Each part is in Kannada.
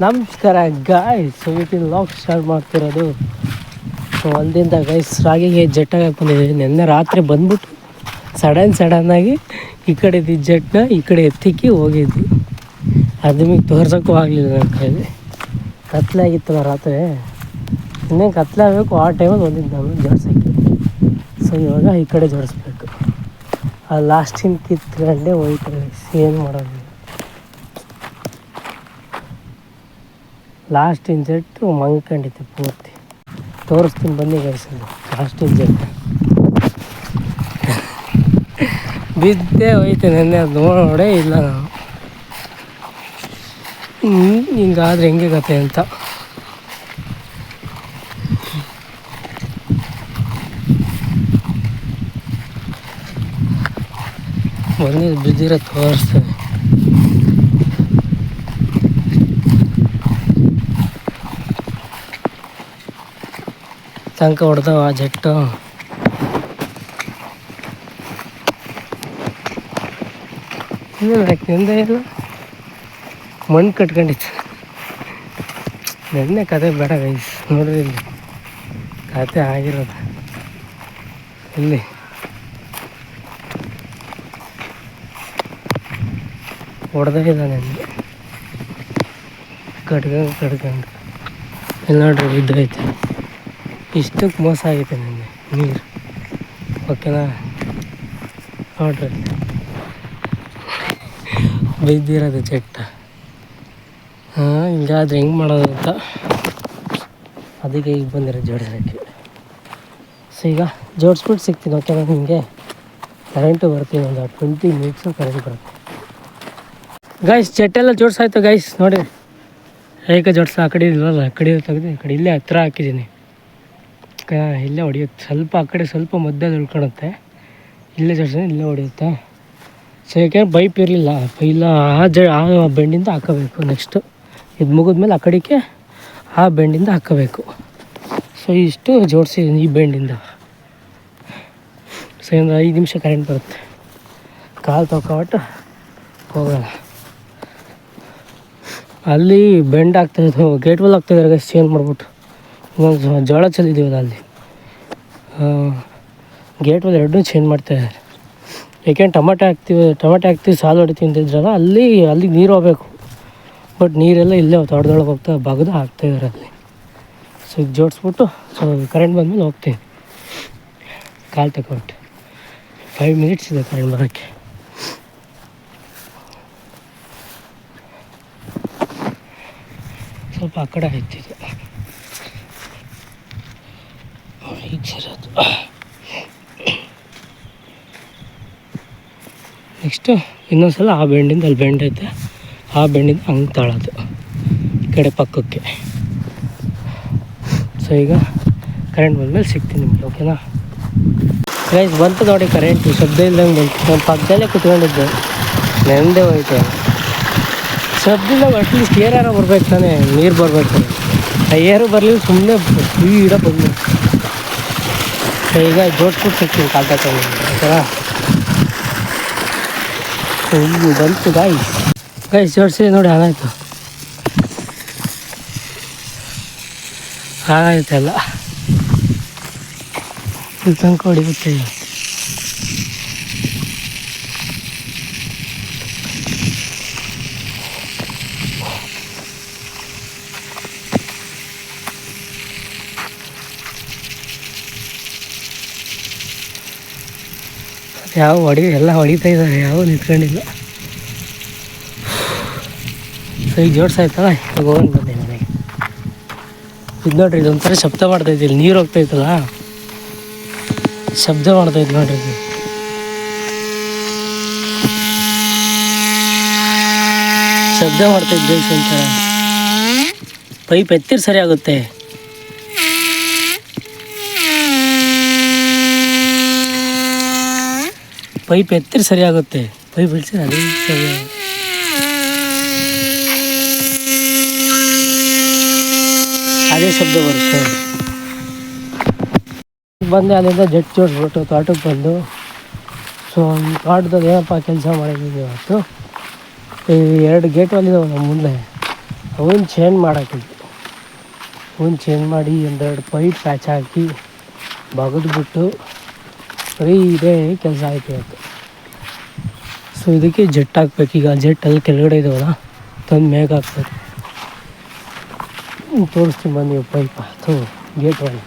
ನಮಸ್ಕಾರ ಗಾಯ್ಸ್, ಇವತ್ತಿನ ಲಾಗ್ ಸ್ಟಾರ್ಟ್ ಮಾಡ್ತಿರೋದು ಹೊಲದಿಂದ ಗೈಸ್. ರಾಗಿಗೆ ಜಟ್ಟಾಗಿ ಬಂದಿದ್ದೀವಿ. ನಿನ್ನೆ ರಾತ್ರಿ ಬಂದ್ಬಿಟ್ಟು ಸಡನ್ನಾಗಿ ಈ ಕಡೆ ಜಟ್ಟನ್ನ ಈ ಕಡೆ ಎತ್ತಿಕ್ಕಿ ಹೋಗಿದ್ವಿ. ಅದು ನಿಮಗೆ ತೋರ್ಸೋಕ್ಕೂ ಆಗಲಿಲ್ಲ ನನ್ನ ಕೈಯಲ್ಲಿ. ಕತ್ಲೆ ಆಗಿತ್ತಲ್ಲ ರಾತ್ರಿ, ಇನ್ನೇನು ಕತ್ಲೆ ಆಗಬೇಕು ಆ ಟೈಮಲ್ಲಿ ಬಂದಿದ್ದು ನಾನು ಜೋಡ್ಸೋಕ್ಕೆ. ಸೊ ಇವಾಗ ಈ ಕಡೆ ಜೋಡಿಸ್ಬೇಕು. ಆ ಲಾಸ್ಟಿನ ಕಿತ್ಕೊಂಡೆ ಹೋಯ್ತಾರೆ. ಏನು ಮಾಡೋದು, ಲಾಸ್ಟಿನ ಜಟ್ಟು ಮಂಗ್ಕೊಂಡಿತ್ತು ಪೂರ್ತಿ. ತೋರಿಸ್ತೀನಿ ಬನ್ನಿ ಗೈಸದು ಲಾಸ್ಟಿನ ಜಟ್ಟು. ಬಿದ್ದೇ ಹೋಯ್ತು ನೆನ್ನೆ, ಅದು ನೋಡೇ ಇಲ್ಲ ನಾವು. ಹಿಂಗಾದ್ರೆ ಹೆಂಗೆ ಕತೆ ಅಂತ ಬನ್ನಿ, ಬಿದ್ದಿರೋ ತೋರಿಸ್ತೇನೆ. ತನಕ ಹೊಡೆದವ ಆ ಜಟ್ಟು. ನಿಂದ ಇಲ್ಲ, ಮಣ್ಣು ಕಟ್ಕೊಂಡಿತ್ತು. ನೆನ್ನೆ ಕತೆ ಬೇಡ ಗೈಸ್, ನೋಡ್ರಿ ಇಲ್ಲಿ ಕತೆ ಆಗಿರೋದು. ಇಲ್ಲಿ ಹೊಡೆದೇ ಇಲ್ಲ ನೆನ್ನೆ, ಕಟ್ಕೊಂಡು ಇಲ್ಲಿ ನೋಡ್ರಿ ಬಿದ್ದೈತೆ. ಇಷ್ಟಕ್ಕೆ ಮೋಸ ಆಗೈತೆ ನೆನ್ನೆ ನೀರು. ಓಕೆನಾ, ನೋಡ್ರಿ ಬಿದ್ದಿರೋದು ಜಟ್ಟ. ಹಿಂಗಾದ್ರೆ ಹೆಂಗೆ ಮಾಡೋದು ಅಂತ ಅದಕ್ಕೆ ಈಗ ಬಂದಿರೋ ಜೋಡಿಸೋಕ್ಕೆ. ಸೊ ಈಗ ಜೋಡಿಸ್ಬಿಟ್ಟು ಸಿಗ್ತೀನಿ. ಓಕೆನಾ, ನಿಮಗೆ ಕರೆಂಟು ಬರ್ತೀನಿ, ಒಂದು 20 ಮಿನಿಟ್ಸು ಕರೆಂಟ್ ಬರುತ್ತೆ ಗೈಸ್. ಜಟ್ಟೆಲ್ಲ ಜೋಡಿಸಾಯ್ತು ಗೈಸ್. ನೋಡಿ ಹೇಗೆ ಜೋಡಿಸ, ಆ ಕಡೆ ಇಲ್ವಲ್ಲ, ಆ ಕಡೆ ತೆಗೆದು ಈ ಕಡೆ ಇಲ್ಲೇ ಹತ್ರ ಹಾಕಿದ್ದೀನಿ. ಇಲ್ಲೇ ಹೊಡಿಯುತ್ತೆ ಸ್ವಲ್ಪ, ಆ ಕಡೆ ಸ್ವಲ್ಪ ಮಧ್ಯದಲ್ಲಿ ಉಳ್ಕೊಳುತ್ತೆ. ಇಲ್ಲೇ ಜೋಡಿಸಿದ್ರೆ ಇಲ್ಲೇ ಹೊಡಿಯುತ್ತೆ. ಸೊ ಯಾಕೆಂದ್ರೆ ಪೈಪ್ ಇರಲಿಲ್ಲ, ಇಲ್ಲ ಆ ಬೆಂಡಿಂದ ಹಾಕೋಬೇಕು. ನೆಕ್ಸ್ಟು ಇದು ಮುಗಿದ್ಮೇಲೆ ಆ ಕಡೆಗೆ ಆ ಬೆಂಡಿಂದ ಹಾಕೋಬೇಕು. ಸೊ ಇಷ್ಟು ಜೋಡಿಸಿದ್ದೀನಿ ಈ ಬೆಂಡಿಂದ. ಸೊ ಒಂದು 5 ನಿಮಿಷ ಕರೆಂಟ್ ಬರುತ್ತೆ. ಕಾಲು ತೊಗೊಬಿಟ್ಟು ಹೋಗೋಣ. ಅಲ್ಲಿ ಬೆಂಡ್ ಆಗ್ತಾಯಿದ್ದು, ಗೇಟ್ ವಾಲ್ ಆಗ್ತಾಯಿದ್ದಾರೆ ಗೈಸ್, ಚೇಂಜ್ ಮಾಡಿಬಿಟ್ಟು. ಇನ್ನೊಂದು ಜೋಳ ಚೆಲ್ಲಿದ್ದೀವಲ್ಲ ಅಲ್ಲಿ, ಗೇಟ್ ವಾಲ್ ಎರಡೂ ಚೇಂಜ್ ಮಾಡ್ತಾಯಿದ್ದಾರೆ. ಏಕೆಂದ್ರೆ ಟೊಮೆಟೊ ಹಾಕ್ತೀವಿ ಸಾಲು ಹೊಡಿತೀವಿ ಅಂತಿದ್ರಲ್ಲ, ಅಲ್ಲಿ ನೀರು ಹೋಗ್ಬೇಕು. ಬಟ್ ನೀರೆಲ್ಲ ಇಲ್ಲೇ ತೋಟದೊಳಗೆ ಹೋಗ್ತಾ ಬಗ್ದು ಹಾಕ್ತಾಯಿದ್ದಾರೆ ಅಲ್ಲಿ. ಸೊ ಈಗ ಜೋಡಿಸ್ಬಿಟ್ಟು, ಸೊ ಕರೆಂಟ್ ಬಂದಮೇಲೆ ಹೋಗ್ತೀನಿ. ಕಾಲು ತಗೊಬಿಟ್ಟು 5 ಮಿನಿಟ್ಸ್ ಇದೆ ಕರೆಂಟ್ ಬರೋಕ್ಕೆ. ಸ್ವಲ್ಪ ಆ ಕಡೆ ಆಯ್ತಿದೆ ಈಗ ಸರಿಯೋದು. ನೆಕ್ಸ್ಟು ಇನ್ನೊಂದು ಸಲ ಆ ಬೆಂಡಿಂದ, ಅಲ್ಲಿ ಬೆಂಡ್ ಐತೆ, ಆ ಬೆಂಡಿಂದ ಹಂಗೆ ತಾಳೋದು ಈ ಕಡೆ ಪಕ್ಕಕ್ಕೆ. ಸೊ ಈಗ ಕರೆಂಟ್ ಬಂದಮೇಲೆ ಸಿಗ್ತೀನಿ ನಿಮಗೆ. ಓಕೆನಾ ಗೈಸ್, ಬಂತು ನೋಡಿ ಕರೆಂಟು, ಶಬ್ದ ಇಲ್ದಂಗೆ ಬಂತು. ನಾನು ಪಕ್ಕದಲ್ಲೇ ಕುತ್ಕೊಂಡಿದ್ದೆ, ನೆಂದೇ ಹೋಯ್ತು. ಶಬ್ದ ಇಲ್ದಂಗೆ ಅಟ್ಲೀಸ್ಟ್ ಏರಾರ ಬರ್ಬೇಕು ತಾನೇ, ನೀರು ಬರಬೇಕು. ಏರು ಬರಲಿಲ್ಲ, ಸುಮ್ಮನೆ ಸ್ಪೀಡ ಬಂದು. ಸೊ ಈಗ ಜೋಡಿಸ್ಬಿಟ್ಟು ಸಿಗ್ತೀನಿ ಕಾಲ್ ತಗೊಂಡು. ಓಕೆನಾ, ಬಂತು ಗೈಸ್ ಜೋಡಿಸಿ ನೋಡಿ. ಆಗಾಯ್ತು ಆಗಾಯ್ತಲ್ಲ, ಇಲ್ಲಿ ತನಕ ಹೊಡಿಗುತ್ತೆ. ಯಾವ ಎಲ್ಲ ಹೊಡಿತಾ ಇದ್ದಾರೆ, ಯಾವ ನಿಂತ್ಕೊಂಡಿಲ್ಲ. ಸೊ ಈಗ ಜೋಡ್ಸಾಯ್ತಲ್ಲ, ಇವಾಗ ಹೋಗೋಣ ಬಂದೆ ಮನೆಗೆ. ಇದು ನೋಡ್ರಿ, ಇದೊಂಥರ ಶಬ್ದ ಮಾಡ್ತಾಯಿತ್ತು. ಇಲ್ಲಿ ನೀರು ಹೋಗ್ತಾಯಿತ್ತಲ್ಲ, ಶಬ್ದ ಮಾಡ್ತಾಯಿತ್ತು ನೋಡ್ರಿ. ಇದು ಶಬ್ದ ಮಾಡ್ತಾಯಿದ್ದೆ ಒಂಥರ. ಪೈಪ್ ಎತ್ತಿರ ಸರಿ ಆಗುತ್ತೆ. ಪೈಪ್ ಎತ್ತಿರ ಸರಿ ಆಗುತ್ತೆ, ಪೈಪ್ ಇಳಿಸಿದ್ರೆ ಅದೇ ಸರಿ. ಅದೇ ಶಬ್ದ ಬರುತ್ತೆ. ಬಂದೆ ಅಲ್ಲಿಂದ ಜಟ್ ಜೋಡಿಸ್ಬಿಟ್ಟು ತೋಟಕ್ಕೆ ಬಂದು. ಸೊ ತೋಟದಲ್ಲಿ ಏನಪ್ಪ ಕೆಲಸ ಮಾಡಿದ್ದೀವಿ ಇವತ್ತು, ಈ 2 ಗೇಟ್ ವಾಲ್ ಇದಾವೆ ನಮ್ಮ ಮುಂದೆ, ಅವನ್ನ ಚೇಂಜ್ ಮಾಡಾಕಿದ್ವಿ. ಅವನ್ನ ಚೇಂಜ್ ಮಾಡಿ ಒಂದೆರಡು ಪೈಪ್ ಪ್ಯಾಚ್ ಹಾಕಿ ಬಗೆದ್ಬಿಟ್ಟು ಬರೀ ಇದೇ ಕೆಲಸ ಆಯ್ತು ಇವತ್ತು. ಸೊ ಇದಕ್ಕೆ ಜೆಟ್ ಹಾಕ್ಬೇಕೀಗ. ಜೆಟ್ ಅಲ್ಲಿ ಕೆಳಗಡೆ ಇದಾವಲ್ಲ ತಂದು ಮೇಘ ಹಾಕ್ಬೇಕು. ತೋರಿಸ್ತೀನಿ ಬನ್ನಿ ಪೈಪ್ ಅಥವಾ ಗೇಟ್ ಒನ್.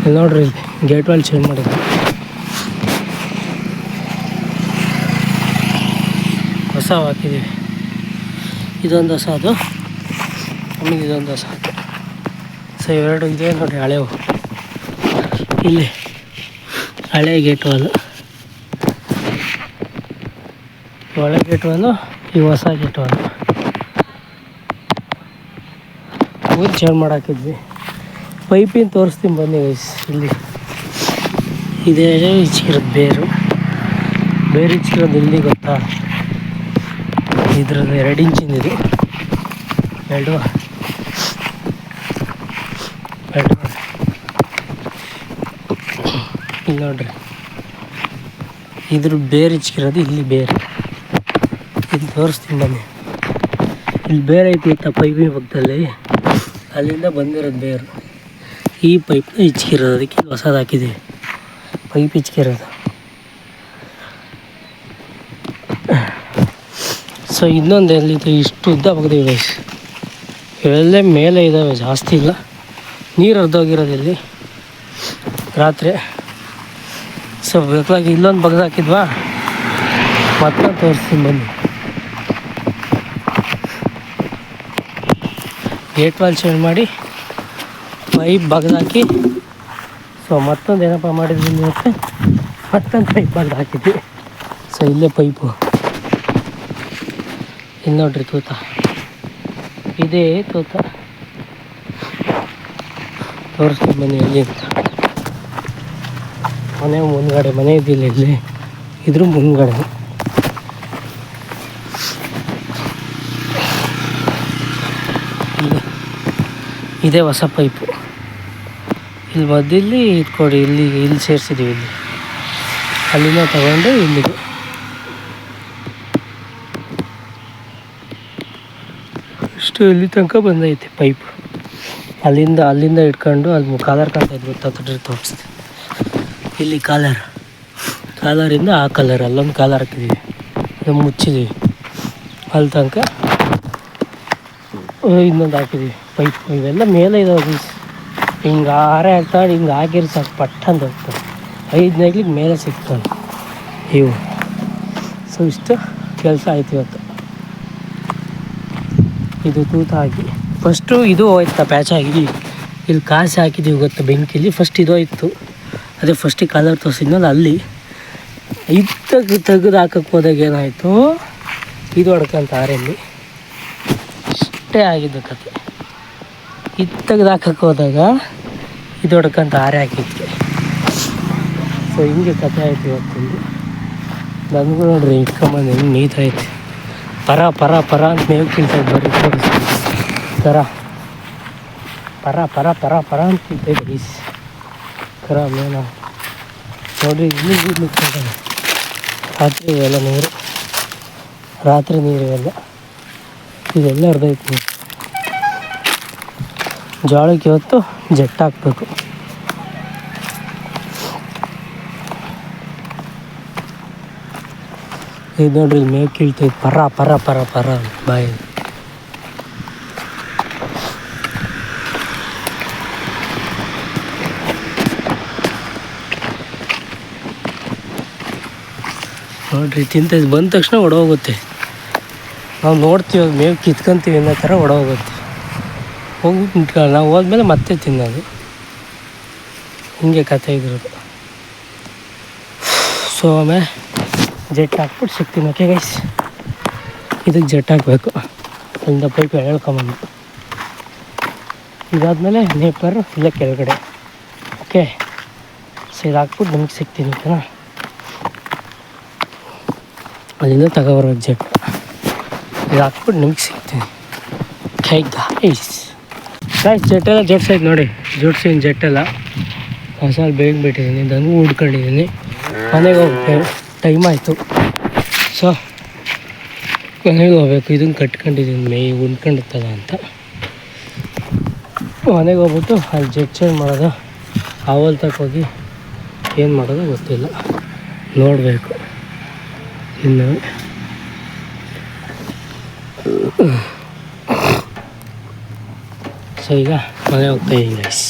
ಇಲ್ಲಿ ನೋಡ್ರಿ, ಇಲ್ಲಿ ಗೇಟ್ ವಾಲ್ ಚೇಂಜ್ ಮಾಡಿದ್ವಿ. ಹೊಸ ಹಾಕಿದ್ದೀವಿ. ಇದೊಂದು ಹೊಸ, ಅದು ಆಮೇಲೆ ಇದೊಂದು ಹೊಸ. ಸೊ ಇವೆರಡು ಇದೆ ನೋಡಿ ಹಳೆವು. ಇಲ್ಲಿ ಹಳೆ ಗೇಟ್ ವಾಲು, ಒಳ್ಳೆ ಗೇಟ್ ವಾಲು, ಈ ಹೊಸ ಗೇಟ್ ವಾಲು. ಊರು ಚೇಂಜ್ ಮಾಡಾಕಿದ್ವಿ. ಪೈಪಿನ ತೋರಿಸ್ತೀನಿ ಬನ್ನಿ ಗೈಸ್. ಇಲ್ಲಿ ಇದೇ ಇಚ್ಕಿರೋದು ಬೇರು ಇಚ್ಕಿರೋದು ಇಲ್ಲಿ ಗೊತ್ತಾ, ಇದ್ರಲ್ಲಿ 2 ಇಂಚಿಂದಿದು. ಎರಡು ಇಲ್ಲಿ ನೋಡ್ರಿ, ಇದ್ರ ಬೇರೆ ಇಚ್ಕಿರೋದು ಇಲ್ಲಿ ಬೇರೆ. ಇಲ್ಲಿ ತೋರಿಸ್ತೀನಿ ಬನ್ನಿ. ಇಲ್ಲಿ ಬೇರೆ ಐತಿ ಗೊತ್ತಾ ಪೈಪಿನ ಪಕ್ಕದಲ್ಲಿ, ಅಲ್ಲಿಂದ ಬಂದಿರೋದು ಬೇರು. ಈ ಪೈಪ್ನ ಇಚ್ಕಿರೋದು, ಅದಕ್ಕೆ ಹೊಸದು ಹಾಕಿದ್ದೀವಿ. ಪೈಪ್ ಇಚ್ಕಿರೋದು. ಸೊ ಇನ್ನೊಂದು ಎಲ್ಲಿದೆ, ಇಷ್ಟು ಉದ್ದ ಬಗ್ದೀವಿ ಗೈಸ್. ಇವೆಲ್ಲೇ ಮೇಲೆ ಇದ್ದಾವೆ, ಜಾಸ್ತಿ ಇಲ್ಲ. ನೀರು ಹರಿದೋಗಿರೋದು ಇಲ್ಲಿ ರಾತ್ರಿ. ಸೊ ಬೇಕಾಗಿ ಇಲ್ಲೊಂದು ಬಗ್ದು ಹಾಕಿದ್ವಾ, ಮತ್ತೊಂದು ತೋರಿಸ್ತೀನಿ ಬನ್ನಿ. ಗೇಟ್ ವಾಲ್ ಚೇಂಜ್ ಮಾಡಿ ಪೈಪ್ ಬಗ್ದಾಕಿ. ಸೊ ಮತ್ತೊಂದು ಏನಪ್ಪ ಮಾಡಿದ್ವಿ ಇವತ್ತು, ಮತ್ತೊಂದು ಪೈಪ್ ಬಗ್ದು ಹಾಕಿದ್ವಿ. ಸೊ ಇಲ್ಲೇ ಪೈಪು, ಇಲ್ಲಿ ನೋಡ್ರಿ ತೂತ, ಇದೇ ತೂತ. ತೋರಿಸ್ತೀನಿ ಬನ್ನಿ ಎಲ್ಲಿ ಅಂತ. ಮನೆ ಮುಂದ್ಗಡೆ, ಮನೆ ಇದ್ದಿಲ್ಲ ಇಲ್ಲಿ, ಇದ್ರ ಮುಂದ್ಗಡೆ. ಇದೇ ಹೊಸ ಪೈಪು. ಇಲ್ಲಿ ಮದ್ದಿಲ್ಲಿ ಇಟ್ಕೊಡಿ, ಇಲ್ಲಿ ಸೇರಿಸಿದ್ದೀವಿ. ಇಲ್ಲಿ ಅಲ್ಲಿಂದ ತಗೊಂಡು ಇಲ್ಲಿಗೆ. ಇಷ್ಟು ಇಲ್ಲಿ ತನಕ ಬಂದೈತೆ ಪೈಪ್. ಅಲ್ಲಿಂದ ಇಟ್ಕೊಂಡು ಅಲ್ಲಿ ಕಾಲರ್ ಕಾಣ್ತಾಯಿದ್ದು ಗೊತ್ತಾಗ್ತದೆ, ತೋರಿಸ್ತೀನಿ. ಇಲ್ಲಿ ಕಾಲರಿಂದ ಆ ಕಲರ್, ಅಲ್ಲೊಂದು ಕಾಲರ್ ಹಾಕಿದ್ದೀವಿ, ಅದು ಮುಚ್ಚಿದ್ದೀವಿ. ಅಲ್ಲಿ ತನಕ ಇನ್ನೊಂದು ಹಾಕಿದ್ದೀವಿ ಪೈಪ್. ಇವೆಲ್ಲ ಮೇಲೆ ಇದಾವೆ. ಹಿಂಗೆ ಆರೆ ಆಗ್ತಾವೆ, ಹಿಂಗೆ ಹಾಕಿರಿ ಸಾಕು ಪಟ್ಟ ಅಂತ ಹೋಗ್ತವೆ. 5 ನೆಗ್ಲಿಗೆ ಮೇಲೆ ಸಿಗ್ತವೆ ಇವು. ಸೊ ಇಷ್ಟು ಕೆಲಸ ಆಯ್ತು ಇವತ್ತು. ಇದು ತೂತ ಹಾಕಿ ಫಸ್ಟು ಇದು ಹೋಯ್ತಾ ಪ್ಯಾಚ್ ಆಗಿ. ಇಲ್ಲಿ ಕಾಸು ಹಾಕಿದ್ದೀವಿ ಗೊತ್ತು ಬೆಂಕಿಲಿ. ಫಸ್ಟ್ ಇದು ಹೋಯ್ತು, ಅದೇ ಫಸ್ಟಿಗೆ ಕಲರ್ ತೋರಿಸಿದ್ನಲ್ಲ ಅಲ್ಲಿ. ಇದು ತೆಗೆದು ಹಾಕಕ್ಕೆ ಹೋದಾಗ ಏನಾಯಿತು, ಇದು ಹೊಡ್ಕೊಂತ ಆರೆಯಲ್ಲಿ. ಇಷ್ಟೇ ಆಗಿದ್ದು ಕತೆ. ಇದು ತೆಗೆದು ಹಾಕಕ್ಕೆ ಹೋದಾಗ ಇದು ಹೊಡ್ಕೊಂತ ಆರೆ ಹಾಕಿದ್ವಿ. ಸೊ ಹಿಂಗೆ ಕತೆ ಆಯ್ತು ಇವತ್ತೊಂದು. ನನಗೂ ನೋಡ್ರಿ ಇಟ್ಕೊಂಬಂದು ಹೆಂಗೆ ನೀತೈತೆ. ಪರ ಪರ ಪರ ಅಂತ ಮೇವು ತಿಂತೈತೆ. ಬರೀ ತೋರಿಸ್ತೀನಿ ಕರ ಪರ ಪರ ಪರ ಪರ ಅಂತ ತಿಂತೈತೆ ಈಸ್ ಕರ ಮೇನ ನೋಡ್ರಿ. ಇಲ್ಲಿ ನಿಂತ್ಕೊಂಡಾಗ ರಾತ್ರಿ ಇವೆಲ್ಲ ನೀರು, ರಾತ್ರಿ ನೀರು ಇವೆಲ್ಲ, ಇದೆಲ್ಲ ಹರಿದೈತೆ ನೀರು. ಜೋಳಕ್ಕೆ ಇವತ್ತು ಜೆಟ್ ಹಾಕಬೇಕು. ಇದು ನೋಡ್ರಿ, ಇಲ್ಲಿ ಮೇವು ಕೀಳ್ತೈತೆ ಪರ ಪರ ಪರ ಪರ ಬಾಯಿ. ನೋಡ್ರಿ ತಿಂತೈತೆ, ಬಂದ ತಕ್ಷಣ ಹೊಡೋಗುತ್ತೆ. ನಾವು ನೋಡ್ತೀವಿ, ಅದು ಮೇವು ಕಿತ್ಕೊಂತೀವಿ ಅನ್ನೋ ಥರ ಹೊಡೋಗುತ್ತೆ. ಹೋಗಿ ನಿಂತ್ಕೊಳ್ಳ, ನಾವು ಹೋದ್ಮೇಲೆ ಮತ್ತೆ ತಿನ್ನೋದು. ಹಿಂಗೆ ಕತೆ ಇದ್ರದ್ದು. ಸೊ ಆಮೇಲೆ ಜೆಟ್ ಹಾಕ್ಬಿಟ್ಟು ಸಿಗ್ತೀನಿ. ಓಕೆ ಗೈಸ್, ಇದಕ್ಕೆ ಜೆಟ್ ಹಾಕಬೇಕು. ಅಲ್ಲಿಂದ ಪೈಪ್ ಎಳ್ಕೊಂಬಂದು ಇದಾದಮೇಲೆ ನೇಪರು ಇಲ್ಲ ಕೆಳಗಡೆ. ಓಕೆ, ಸೊ ಇದು ಹಾಕ್ಬಿಟ್ಟು ನಮಗೆ ಸಿಗ್ತೀನಿ. ಓಕೆನಾ, ಅಲ್ಲಿಂದ ತಗೊಬರೋದು ಜೆಟ್. ಇದು ಹಾಕ್ಬಿಟ್ಟು ನಿಮ್ಗೆ ಸಿಗ್ತೀನಿ. ಓಕೆ ಗೈಸ್, ಜೆಟ್ಟೆಲ್ಲ ಜೋಡ್ಸೈತೆ ನೋಡಿ, ಜೋಡ್ಸಿದ್ದೀನಿ ಜೆಟ್ಟೆಲ್ಲ. ಹೊಸ ಬೇಗ ಬಿಟ್ಟಿದ್ದೀನಿ, ನನಗೂ ಹುಡ್ಕೊಂಡಿದ್ದೀನಿ. ಮನೆಗೆ ಹೋಗ್ಬೇಕು, ಟೈಮ್ ಆಯಿತು. ಸೊ ಮನೆಗೆ ಹೋಗ್ಬೇಕು. ಇದನ್ನು ಕಟ್ಕೊಂಡಿದ್ದೀನಿ ಮೇಯ್ ಉಣ್ಕೊಂಡಿರ್ತದ ಅಂತ. ಮನೆಗೆ ಹೋಗ್ಬಿಟ್ಟು ಅಲ್ಲಿ ಜೆಟ್ ಚೇಂಜ್ ಮಾಡೋದು, ಆವಲ್ ತಗೋಗಿ ಏನು ಮಾಡೋದು ಗೊತ್ತಿಲ್ಲ, ನೋಡಬೇಕು ಇನ್ನು. ಸೊ ಈಗ ಮನೆ ಹೋಗ್ತಾಯಿದ್ದೀನಿ ಗೈಸ್.